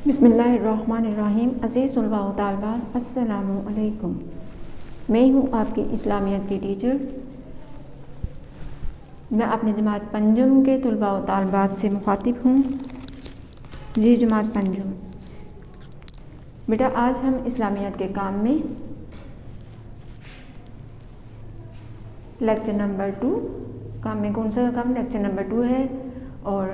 بسم اللہ الرحمن الرحیم۔ عزیز طلباء و طالبات، السلام علیکم۔ میں ہوں آپ کی اسلامیات کی ٹیچر۔ میں اپنے جماعت پنجم کے طلباء و طالبات سے مخاطب ہوں۔ جی جماعت پنجم، بیٹا آج ہم اسلامیات کے کام میں لیکچر نمبر 2 کام میں کون سا کام لیکچر نمبر 2 ہے اور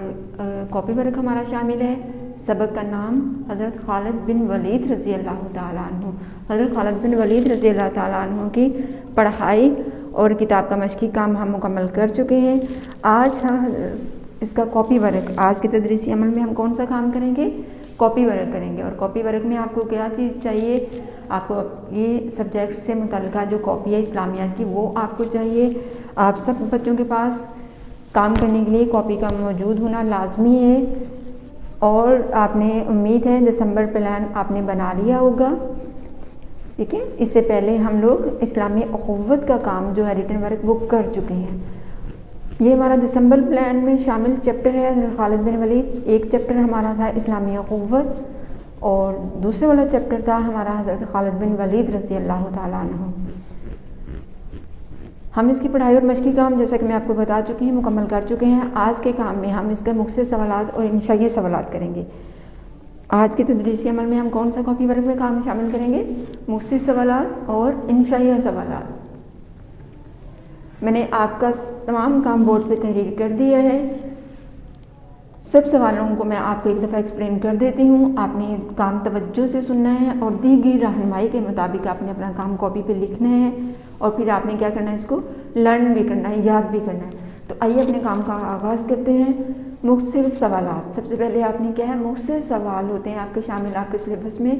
کاپی ورک ہمارا شامل ہے۔ سبق کا نام حضرت خالد بن ولید رضی اللہ تعالیٰ عنہ۔ حضرت خالد بن ولید رضی اللہ تعالیٰ عنہ کی پڑھائی اور کتاب کا مشقی کام ہم مکمل کر چکے ہیں۔ آج ہم اس کا کاپی ورک، آج کے تدریسی عمل میں ہم کون سا کام کریں گے؟ کاپی ورک کریں گے۔ اور کاپی ورک میں آپ کو کیا چیز چاہیے؟ آپ کو یہ سبجیکٹ سے متعلقہ جو کاپی ہے اسلامیات کی وہ آپ کو چاہیے۔ آپ سب بچوں کے پاس کام کرنے کے لیے کاپی کا موجود ہونا لازمی ہے، اور آپ نے امید ہے دسمبر پلان آپ نے بنا لیا ہوگا، ٹھیک ہے۔ اس سے پہلے ہم لوگ اسلامی اخوت کا کام جو ہے ریٹن ورک وہ کر چکے ہیں۔ یہ ہمارا دسمبر پلان میں شامل چیپٹر ہے حضرت خالد بن ولید۔ ایک چیپٹر ہمارا تھا اسلامی اخوت اور دوسرے والا چیپٹر تھا ہمارا حضرت خالد بن ولید رضی اللہ تعالیٰ عنہ۔ ہم اس کی پڑھائی اور مشقی کام جیسا کہ میں آپ کو بتا چکی ہوں مکمل کر چکے ہیں۔ آج کے کام میں ہم اس کا مختصر سوالات اور انشائیہ سوالات کریں گے۔ آج کے تدریسی عمل میں ہم کون سا کاپی ورک میں کام شامل کریں گے؟ مختصر سوالات اور انشائیہ سوالات۔ میں نے آپ کا تمام کام بورڈ پہ تحریر کر دیا ہے۔ سب سوالوں کو میں آپ کو ایک دفعہ ایکسپلین کر دیتی ہوں۔ آپ نے کام توجہ سے سننا ہے اور دی گئی رہنمائی کے مطابق آپ نے اپنا کام کاپی پہ لکھنا ہے، اور پھر آپ نے کیا کرنا ہے؟ اس کو لرن بھی کرنا ہے، یاد بھی کرنا ہے۔ تو آئیے اپنے کام کا آغاز کرتے ہیں۔ مختصر سوالات، سب سے پہلے آپ نے کیا ہے؟ مختصر سوال ہوتے ہیں آپ کے شامل آپ کے سلیبس میں،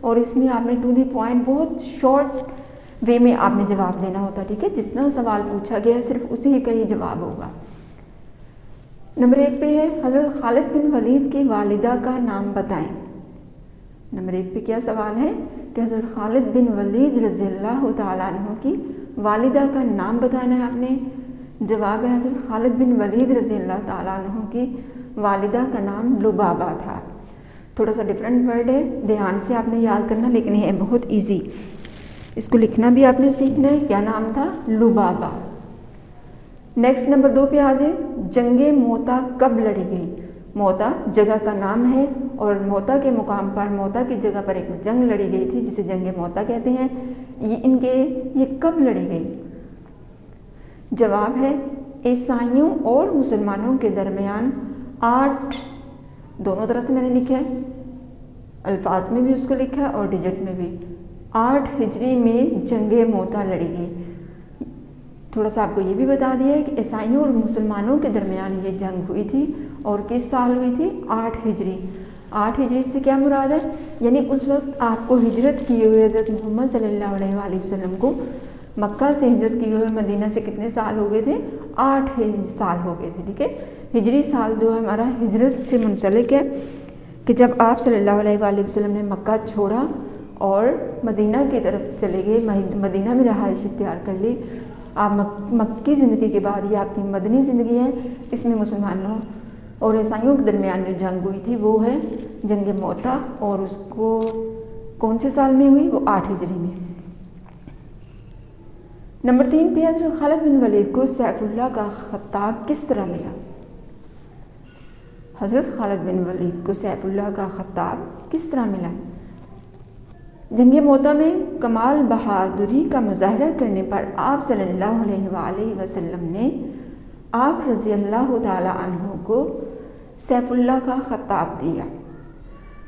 اور اس میں آپ نے ٹو دی پوائنٹ بہت شارٹ وے میں آپ نے جواب دینا ہوتا ہے، ٹھیک ہے۔ جتنا سوال پوچھا گیا ہے صرف اسی کا ہی جواب ہوگا۔ نمبر 1 پہ ہے حضرت خالد بن ولید کی والدہ کا نام بتائیں۔ نمبر 1 پہ کیا سوال ہے کہ حضرت خالد بن ولید رضی اللہ تعالیٰ عنہ کی والدہ کا نام بتانا ہے آپ نے۔ جواب ہے حضرت خالد بن ولید رضی اللہ تعالیٰ عنہ کی والدہ کا نام لبابہ تھا۔ تھوڑا سا ڈفرینٹ ورڈ ہے، دھیان سے آپ نے یاد کرنا، لیکن یہ ہے بہت ایزی۔ اس کو لکھنا بھی آپ نے سیکھنا ہے۔ کیا نام تھا؟ لبابہ۔ نیکسٹ نمبر 2 پہ آ جائے، جنگ موتا کب لڑی گئی؟ موتا جگہ کا نام ہے، اور موتا کے مقام پر، موتا کی جگہ پر ایک جنگ لڑی گئی تھی جسے جنگ موتا کہتے ہیں۔ یہ کب لڑی گئی؟ جواب ہے عیسائیوں اور مسلمانوں کے درمیان 8، دونوں طرح سے میں نے لکھا ہے، الفاظ میں بھی اس کو لکھا ہے اور ڈیجٹ میں بھی، 8 ہجری میں جنگ موتا لڑی گئی۔ تھوڑا سا آپ کو یہ بھی بتا دیا ہے کہ عیسائیوں اور مسلمانوں کے درمیان یہ جنگ ہوئی تھی، اور کس سال ہوئی تھی؟ 8 ہجری۔ 8 ہجری سے کیا مراد ہے؟ یعنی اس وقت آپ کو ہجرت کیے ہوئے حضرت محمد صلی اللہ علیہ وآلہ وسلم کو مکہ سے ہجرت کیے ہوئے مدینہ سے کتنے سال ہو گئے تھے؟ 8 سال ہو گئے تھے، ٹھیک ہے۔ ہجری سال جو ہے ہمارا ہجرت سے منسلک ہے، کہ جب آپ صلی اللہ علیہ وآلہ وسلم نے مکہ چھوڑا اور مدینہ کی طرف چلے گئے، مدینہ میں رہائش اختیار کر لی۔ آپ مکی زندگی کے بعد یہ آپ کی مدنی زندگی ہے، اس میں مسلمانوں اور عیسائیوں کے درمیان جو جنگ ہوئی تھی وہ ہے جنگ موتا، اور اس کو کون سے سال میں ہوئی؟ وہ 8 ہجری میں۔ نمبر 3 پہ حضرت خالد بن ولید کو سیف اللہ کا خطاب کس طرح ملا؟ حضرت خالد بن ولید کو سیف اللہ کا خطاب کس طرح ملا؟ جنگ موتا میں کمال بہادری کا مظاہرہ کرنے پر آپ صلی اللہ علیہ وآلہ وسلم نے آپ رضی اللہ تعالیٰ عنہ کو سیف اللہ کا خطاب دیا۔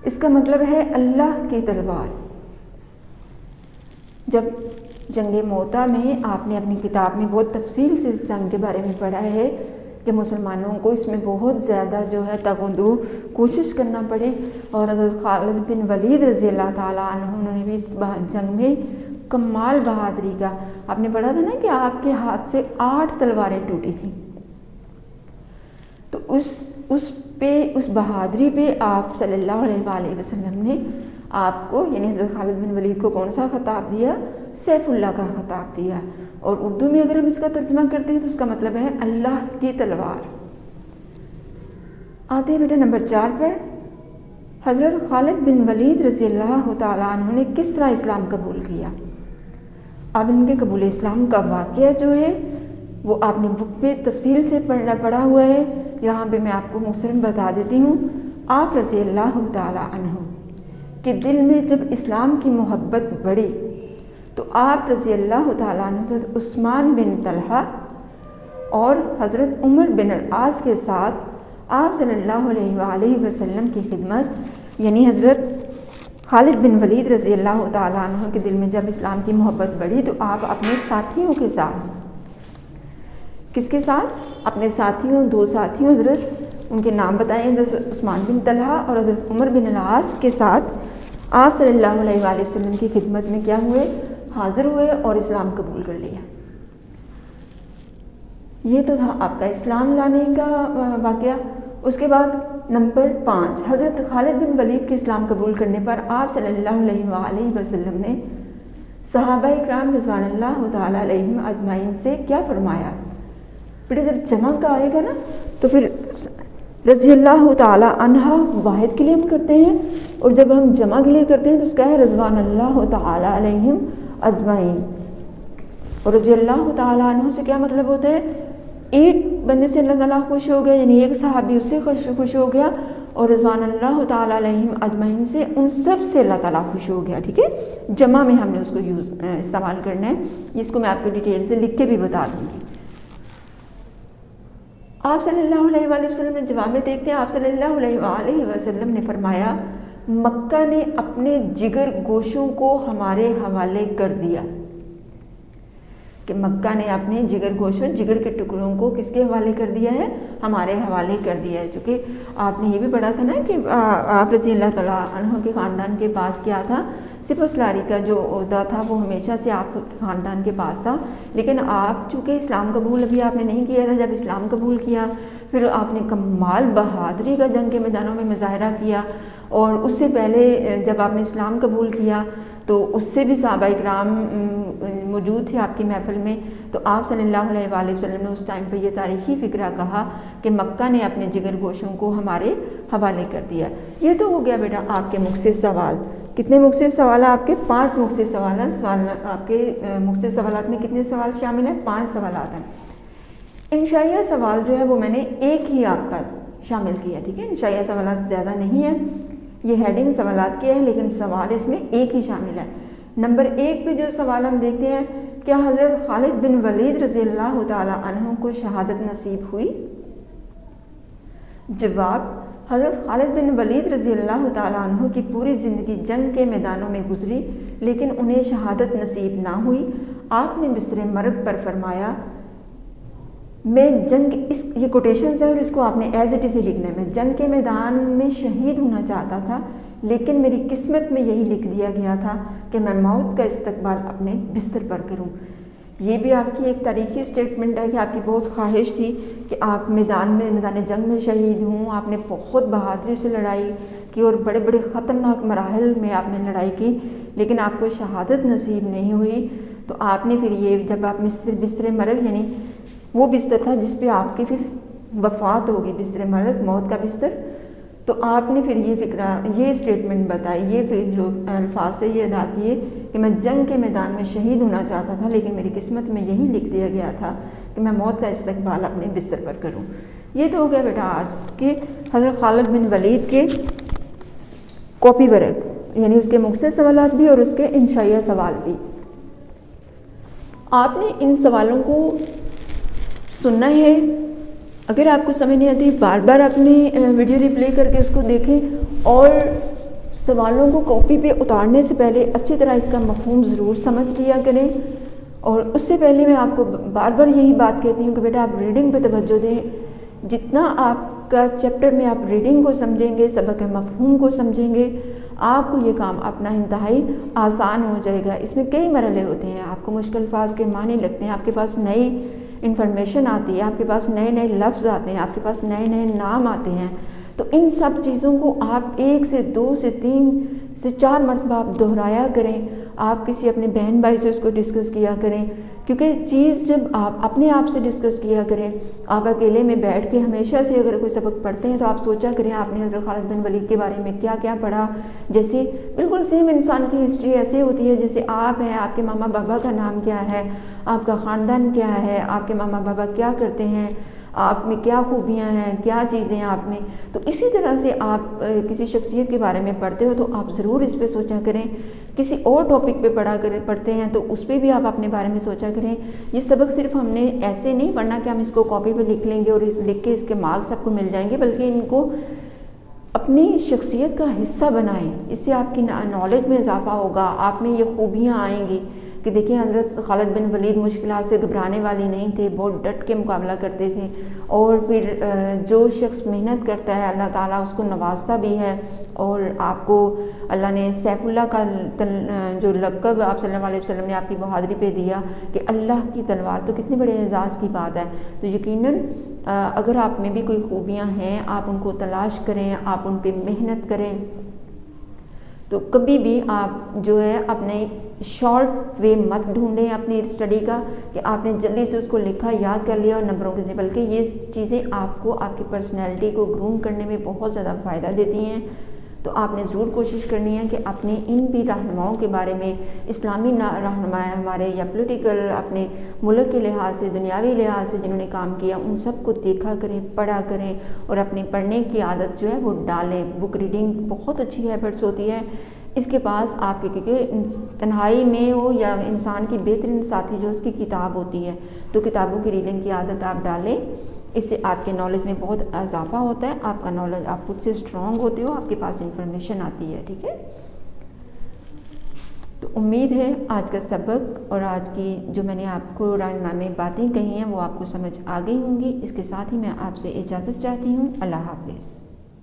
اس کا مطلب ہے اللہ کی تلوار۔ جب جنگ موتا میں آپ نے اپنی کتاب میں بہت تفصیل سے اس جنگ کے بارے میں پڑھا ہے کہ مسلمانوں کو اس میں بہت زیادہ جو ہے تگودو کوشش کرنا پڑی، اور حضرت خالد بن ولید رضی اللہ تعالیٰ عنہ انہوں نے بھی اس جنگ میں کمال بہادری کا، آپ نے پڑھا تھا نا کہ آپ کے ہاتھ سے 8 تلواریں ٹوٹی تھیں، تو اس بہادری پہ آپ صلی اللہ علیہ وآلہ وسلم نے آپ کو یعنی حضرت خالد بن ولید کو کون سا خطاب دیا؟ سیف اللہ کا خطاب دیا، اور اردو میں اگر ہم اس کا ترجمہ کرتے ہیں تو اس کا مطلب ہے اللہ کی تلوار۔ آتے ہیں بیٹا نمبر 4 پر، حضرت خالد بن ولید رضی اللہ تعالیٰ عنہ نے کس طرح اسلام قبول کیا؟ اب ان کے قبول اسلام کا واقعہ جو ہے وہ آپ نے بک پہ تفصیل سے پڑھا ہوا ہے، یہاں پہ میں آپ کو مختصراً بتا دیتی ہوں۔ آپ رضی اللہ تعالیٰ عنہ کے دل میں جب اسلام کی محبت بڑھی تو آپ رضی اللہ تعالیٰ عنہ حضرت عثمان بن طلحہ اور حضرت عمر بن العاص کے ساتھ آپ صلی اللہ علیہ وآلہ وسلم کی خدمت، یعنی حضرت خالد بن ولید رضی اللہ تعالیٰ عنہ کے دل میں جب اسلام کی محبت بڑھی تو آپ اپنے ساتھیوں کے ساتھ، کس کے ساتھ؟ اپنے ساتھیوں، 2 ساتھیوں، حضرت ان کے نام بتائیں، حضرت عثمان بن طلحہ اور حضرت عمر بن العاص کے ساتھ آپ صلی اللہ علیہ وآلہ وسلم کی خدمت میں کیا ہوئے؟ حاضر ہوئے اور اسلام قبول کر لیا۔ یہ تو تھا آپ کا اسلام لانے کا واقعہ۔ اس کے بعد نمبر 5، حضرت خالد بن ولید کے اسلام قبول کرنے پر آپ صلی اللہ علیہ وآلہ وسلم نے صحابہ اکرام رضوان اللہ تعالیٰ علیہم اجمعین سے کیا فرمایا؟ پھر جب جمع کا آئے گا نا تو پھر رضی اللہ تعالیٰ عنہ واحد کے لیے ہم کرتے ہیں، اور جب ہم جمع کے لیے کرتے ہیں تو اس کا ہے رضوان اللہ تعالیٰ علیہم اجمعین۔ اور رضی اللہ تعالیٰ عنہ سے کیا مطلب ہوتا ہے؟ ایک بندے سے اللہ تعالیٰ خوش ہو گیا، یعنی ایک صحابی اس سے خوش ہو گیا، اور رضوان اللہ تعالیٰ علیہم اجمعین سے ان سب سے اللہ تعالیٰ خوش ہو گیا، ٹھیک ہے؟ جمع میں ہم نے اس کو استعمال کرنا ہے، جس کو میں آپ کو ڈیٹیل سے لکھ کے بھی بتا دوں گی۔ آپ صلی اللہ علیہ وآلہ وسلم نے جواب میں دیکھتے ہیں، آپ صلی اللہ علیہ وآلہ وسلم نے فرمایا مکہ نے اپنے جگر گوشوں کو ہمارے حوالے کر دیا، کہ مکہ نے اپنے جگر گوشوں، جگر کے ٹکڑوں کو کس کے حوالے کر دیا ہے؟ ہمارے حوالے کر دیا ہے۔ چونکہ آپ نے یہ بھی پڑھا تھا نا کہ آپ رضی اللہ تعالیٰ عنہ کے خاندان کے پاس کیا تھا؟ سپہ سالاری کا جو عہدہ تھا وہ ہمیشہ سے آپ کے خاندان کے پاس تھا، لیکن آپ چونکہ اسلام قبول ابھی آپ نے نہیں کیا تھا، جب اسلام قبول کیا پھر آپ نے کمال بہادری کا جنگ کے میدانوں میں مظاہرہ کیا، اور اس سے پہلے جب آپ نے اسلام قبول کیا تو اس سے بھی صحابہ اکرام موجود تھے آپ کی محفل میں، تو آپ صلی اللہ علیہ وآلہ وسلم نے اس ٹائم پہ یہ تاریخی فقرہ کہا کہ مکہ نے اپنے جگر گوشوں کو ہمارے حوالے کر دیا۔ یہ تو ہو گیا بیٹا آپ کے مختصر سوال۔ کتنے مختصر سوال ہیں آپ کے؟ 5 مختصر سوال ہیں۔ آپ کے مختصر سوالات میں کتنے سوال شامل ہیں؟ 5 سوالات ہیں۔ انشائیہ سوال جو ہے وہ میں نے ایک ہی آپ کا شامل کیا، ٹھیک ہے؟ انشائیہ سوالات زیادہ نہیں ہیں، یہ ہیڈنگ سوالات کے ہیں، لیکن سوال اس میں ایک ہی شامل ہے۔ نمبر 1 پہ جو سوال ہم دیکھتے ہیں، کیا حضرت خالد بن ولید رضی اللہ تعالیٰ عنہ کو شہادت نصیب ہوئی؟ جواب، حضرت خالد بن ولید رضی اللہ تعالیٰ عنہ کی پوری زندگی جنگ کے میدانوں میں گزری، لیکن انہیں شہادت نصیب نہ ہوئی۔ آپ نے بستر مرگ پر فرمایا، میں جنگ، یہ کوٹیشنز ہے اور اس کو آپ نے ایز اٹ از ہی لکھنا ہے، میں جنگ کے میدان میں شہید ہونا چاہتا تھا، لیکن میری قسمت میں یہی لکھ دیا گیا تھا کہ میں موت کا استقبال اپنے بستر پر کروں۔ یہ بھی آپ کی ایک تاریخی سٹیٹمنٹ ہے کہ آپ کی بہت خواہش تھی کہ آپ میدان جنگ میں شہید ہوں۔ آپ نے بہت بہادری سے لڑائی کی اور بڑے بڑے خطرناک مراحل میں آپ نے لڑائی کی، لیکن آپ کو شہادت نصیب نہیں ہوئی۔ تو آپ نے پھر یہ جب آپ بستر مرگ، یعنی وہ بستر تھا جس پہ آپ کی پھر وفات ہوگی، بستر مرگ، موت کا بستر، تو آپ نے پھر یہ فکرہ، یہ اسٹیٹمنٹ بتائی، یہ پھر جو الفاظ سے یہ ادا کیے کہ میں جنگ کے میدان میں شہید ہونا چاہتا تھا، لیکن میری قسمت میں یہی لکھ دیا گیا تھا کہ میں موت کا استقبال اپنے بستر پر کروں۔ یہ تو ہو گیا بیٹا آج کے حضرت خالد بن ولید کے کاپی ورک، یعنی اس کے مختصر سوالات بھی اور اس کے انشائیہ سوال بھی۔ آپ نے ان سوالوں کو سننا ہے، اگر آپ کو سمجھ نہیں آتی بار بار اپنی ویڈیو ریپلے کر کے اس کو دیکھیں، اور سوالوں کو کاپی پہ اتارنے سے پہلے اچھی طرح اس کا مفہوم ضرور سمجھ لیا کریں۔ اور اس سے پہلے میں آپ کو بار بار یہی بات کہتی ہوں کہ بیٹا آپ ریڈنگ پہ توجہ دیں، جتنا آپ کا چیپٹر میں آپ ریڈنگ کو سمجھیں گے، سبق کے مفہوم کو سمجھیں گے، آپ کو یہ کام اپنا انتہائی آسان ہو جائے گا۔ اس میں کئی مرحلے ہوتے ہیں، آپ کو مشکل الفاظ کے معنی لگتے ہیں، آپ کے پاس نئی انفارمیشن آتی ہے، آپ کے پاس نئے نئے لفظ آتے ہیں، آپ کے پاس نئے نئے نام آتے ہیں، تو ان سب چیزوں کو آپ 1 سے 2 سے 3 سے 4 مرتبہ آپ دہرایا کریں۔ آپ کسی اپنے بہن بھائی سے اس کو ڈسکس کیا کریں کیونکہ چیز جب آپ اپنے آپ سے ڈسکس کیا کریں، آپ اکیلے میں بیٹھ کے ہمیشہ سے اگر کوئی سبق پڑھتے ہیں تو آپ سوچا کریں آپ نے حضرت خالد بن ولید کے بارے میں کیا کیا پڑھا. جیسے بالکل سیم انسان کی ہسٹری ایسے ہوتی ہے جیسے آپ ہیں، آپ کے ماما بابا کا نام کیا ہے، آپ کا خاندان کیا ہے، آپ کے ماما بابا کیا کرتے ہیں، آپ میں کیا خوبیاں ہیں، کیا چیزیں ہیں آپ میں. تو اسی طرح سے آپ کسی شخصیت کے بارے میں پڑھتے ہو تو آپ ضرور اس پہ سوچا کریں. کسی اور ٹاپک پہ پڑھتے ہیں تو اس پہ بھی آپ اپنے بارے میں سوچا کریں. یہ سبق صرف ہم نے ایسے نہیں پڑھنا کہ ہم اس کو کاپی پہ لکھ لیں گے اور لکھ کے اس کے مارکس آپ کو مل جائیں گے، بلکہ ان کو اپنی شخصیت کا حصہ بنائیں. اس سے آپ کی نالج میں اضافہ ہوگا، آپ میں یہ خوبیاں آئیں گی کہ دیکھیں حضرت خالد بن ولید مشکلات سے گھبرانے والے نہیں تھے، بہت ڈٹ کے مقابلہ کرتے تھے. اور پھر جو شخص محنت کرتا ہے اللہ تعالیٰ اس کو نوازتا بھی ہے. اور آپ کو اللہ نے سیف اللہ کا جو لقب آپ صلی اللہ علیہ وسلم نے آپ کی بہادری پہ دیا کہ اللہ کی تلوار، تو کتنے بڑے اعزاز کی بات ہے. تو یقیناً اگر آپ میں بھی کوئی خوبیاں ہیں آپ ان کو تلاش کریں، آپ ان پہ محنت کریں، تو کبھی بھی آپ جو ہے اپنے شارٹ وے مت ڈھونڈیں اپنی اسٹڈی کا کہ آپ نے جلدی سے اس کو لکھا، یاد کر لیا اور نمبروں کے سے، بلکہ یہ چیزیں آپ کو آپ کی پرسنالٹی کو گروم کرنے میں بہت زیادہ فائدہ دیتی ہیں. تو آپ نے ضرور کوشش کرنی ہے کہ اپنے ان بھی رہنماؤں کے بارے میں، اسلامی رہنما ہمارے یا پولیٹیکل اپنے ملک کے لحاظ سے، دنیاوی لحاظ سے جنہوں نے کام کیا، ان سب کو دیکھا کریں، پڑھا کریں اور اپنی پڑھنے کی عادت جو ہے وہ ڈالیں. بک ریڈنگ بہت اچھی ہیبٹس ہوتی ہے. اس کے پاس آپ کے کیونکہ تنہائی میں ہو یا انسان کی بہترین ساتھی جو اس کی کتاب ہوتی ہے، تو کتابوں کی ریڈنگ کی عادت آپ ڈالیں. اس سے آپ کے نالج میں بہت اضافہ ہوتا ہے، آپ کا نالج، آپ خود سے اسٹرانگ ہوتے ہو، آپ کے پاس انفارمیشن آتی ہے. ٹھیک ہے، تو امید ہے آج کا سبق اور آج کی جو میں نے آپ کو رہنما میں باتیں کہی ہیں وہ آپ کو سمجھ آ گئی ہوں گی. اس کے ساتھ ہی میں آپ سے اجازت چاہتی ہوں. اللہ حافظ.